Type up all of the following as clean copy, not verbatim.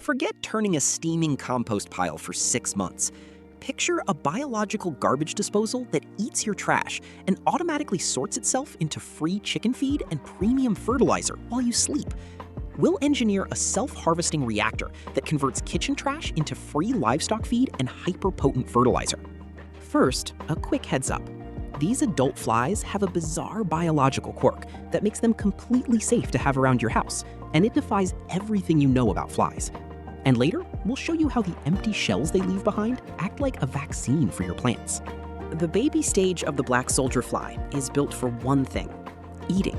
Forget turning a steaming compost pile for 6 months. Picture a biological garbage disposal that eats your trash and automatically sorts itself into free chicken feed and premium fertilizer while you sleep. We'll engineer a self-harvesting reactor that converts kitchen trash into free livestock feed and hyper-potent fertilizer. First, a quick heads up. These adult flies have a bizarre biological quirk that makes them completely safe to have around your house, and it defies everything you know about flies. And later, we'll show you how the empty shells they leave behind act like a vaccine for your plants. The baby stage of the black soldier fly is built for one thing: eating.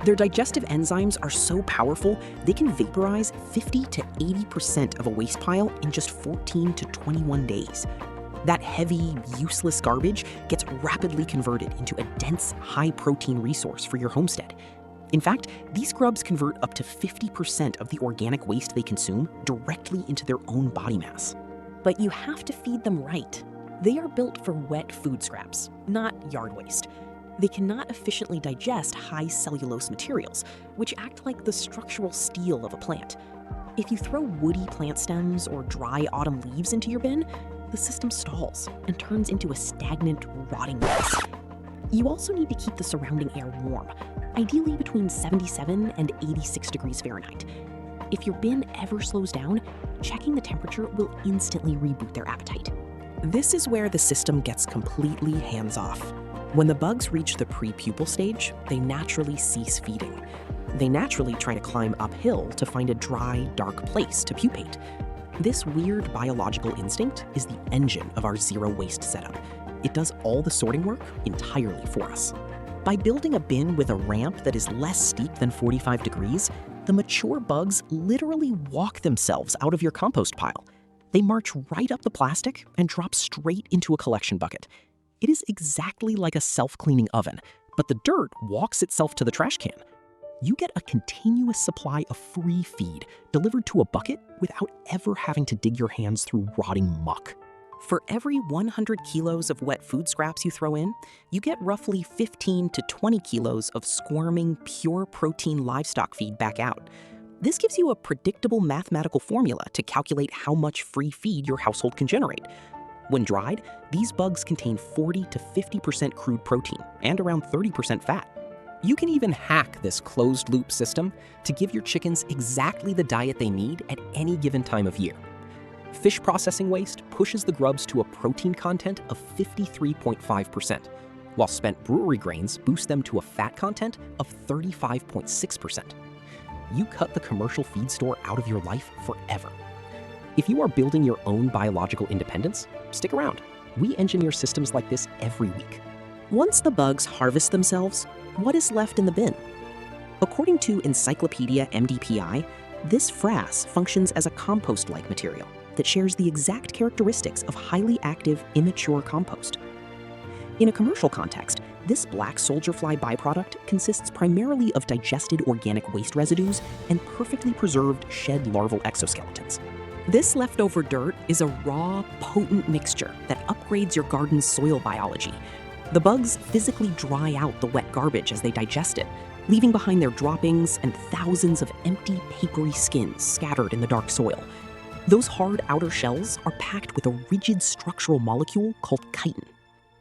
Their digestive enzymes are so powerful, they can vaporize 50 to 80% of a waste pile in just 14 to 21 days. That heavy, useless garbage gets rapidly converted into a dense, high-protein resource for your homestead. In fact, these grubs convert up to 50% of the organic waste they consume directly into their own body mass. But you have to feed them right. They are built for wet food scraps, not yard waste. They cannot efficiently digest high cellulose materials, which act like the structural steel of a plant. If you throw woody plant stems or dry autumn leaves into your bin, the system stalls and turns into a stagnant, rotting mess. You also need to keep the surrounding air warm, ideally between 77 and 86 degrees Fahrenheit. If your bin ever slows down, checking the temperature will instantly reboot their appetite. This is where the system gets completely hands-off. When the bugs reach the pre-pupal stage, they naturally cease feeding. They naturally try to climb uphill to find a dry, dark place to pupate. This weird biological instinct is the engine of our zero-waste setup. It does all the sorting work entirely for us. By building a bin with a ramp that is less steep than 45 degrees, the mature bugs literally walk themselves out of your compost pile. They march right up the plastic and drop straight into a collection bucket. It is exactly like a self-cleaning oven, but the dirt walks itself to the trash can. You get a continuous supply of free feed delivered to a bucket without ever having to dig your hands through rotting muck. For every 100 kilos of wet food scraps you throw in, you get roughly 15 to 20 kilos of squirming, pure protein livestock feed back out. This gives you a predictable mathematical formula to calculate how much free feed your household can generate. When dried, these bugs contain 40 to 50% crude protein and around 30% fat. You can even hack this closed-loop system to give your chickens exactly the diet they need at any given time of year. Fish processing waste pushes the grubs to a protein content of 53.5%, while spent brewery grains boost them to a fat content of 35.6%. You cut the commercial feed store out of your life forever. If you are building your own biological independence, stick around. We engineer systems like this every week. Once the bugs harvest themselves, what is left in the bin? According to Encyclopedia MDPI, this frass functions as a compost-like material that shares the exact characteristics of highly active, immature compost. In a commercial context, this black soldier fly byproduct consists primarily of digested organic waste residues and perfectly preserved shed larval exoskeletons. This leftover dirt is a raw, potent mixture that upgrades your garden's soil biology. The bugs physically dry out the wet garbage as they digest it, leaving behind their droppings and thousands of empty, papery skins scattered in the dark soil. Those hard outer shells are packed with a rigid structural molecule called chitin.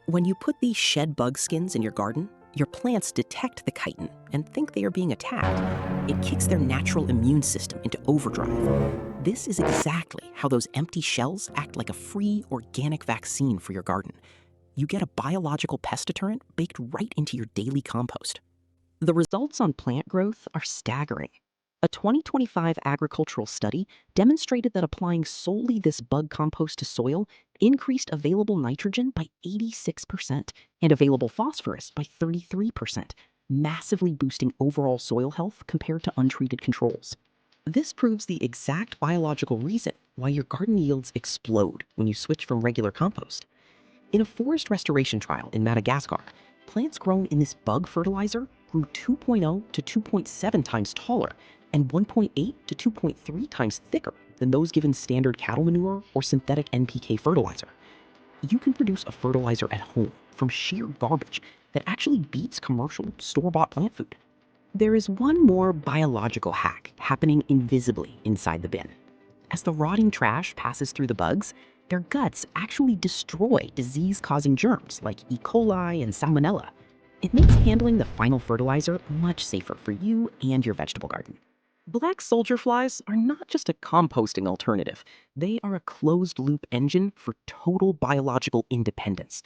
When you put these shed bug skins in your garden, your plants detect the chitin and think they are being attacked. It kicks their natural immune system into overdrive. This is exactly how those empty shells act like a free, organic vaccine for your garden. You get a biological pest deterrent baked right into your daily compost. The results on plant growth are staggering. A 2025 agricultural study demonstrated that applying solely this bug compost to soil increased available nitrogen by 86% and available phosphorus by 33%, massively boosting overall soil health compared to untreated controls. This proves the exact biological reason why your garden yields explode when you switch from regular compost. In a forest restoration trial in Madagascar, plants grown in this bug fertilizer grew 2.0 to 2.7 times taller and 1.8 to 2.3 times thicker than those given standard cattle manure or synthetic NPK fertilizer. You can produce a fertilizer at home from sheer garbage that actually beats commercial store-bought plant food. There is one more biological hack happening invisibly inside the bin. As the rotting trash passes through the bugs, their guts actually destroy disease-causing germs like E. coli and salmonella. It makes handling the final fertilizer much safer for you and your vegetable garden. Black soldier flies are not just a composting alternative. They are a closed-loop engine for total biological independence.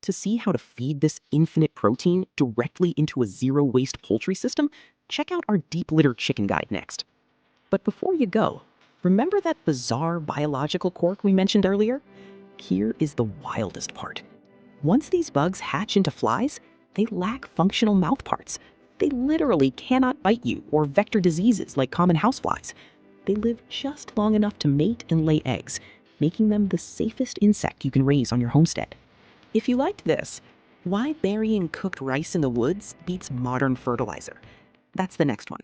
To see how to feed this infinite protein directly into a zero-waste poultry system, check out our Deep Litter Chicken Guide next. But before you go, remember that bizarre biological quirk we mentioned earlier? Here is the wildest part. Once these bugs hatch into flies, they lack functional mouthparts. They literally cannot bite you or vector diseases like common houseflies. They live just long enough to mate and lay eggs, making them the safest insect you can raise on your homestead. If you liked this, why burying cooked rice in the woods beats modern fertilizer? That's the next one.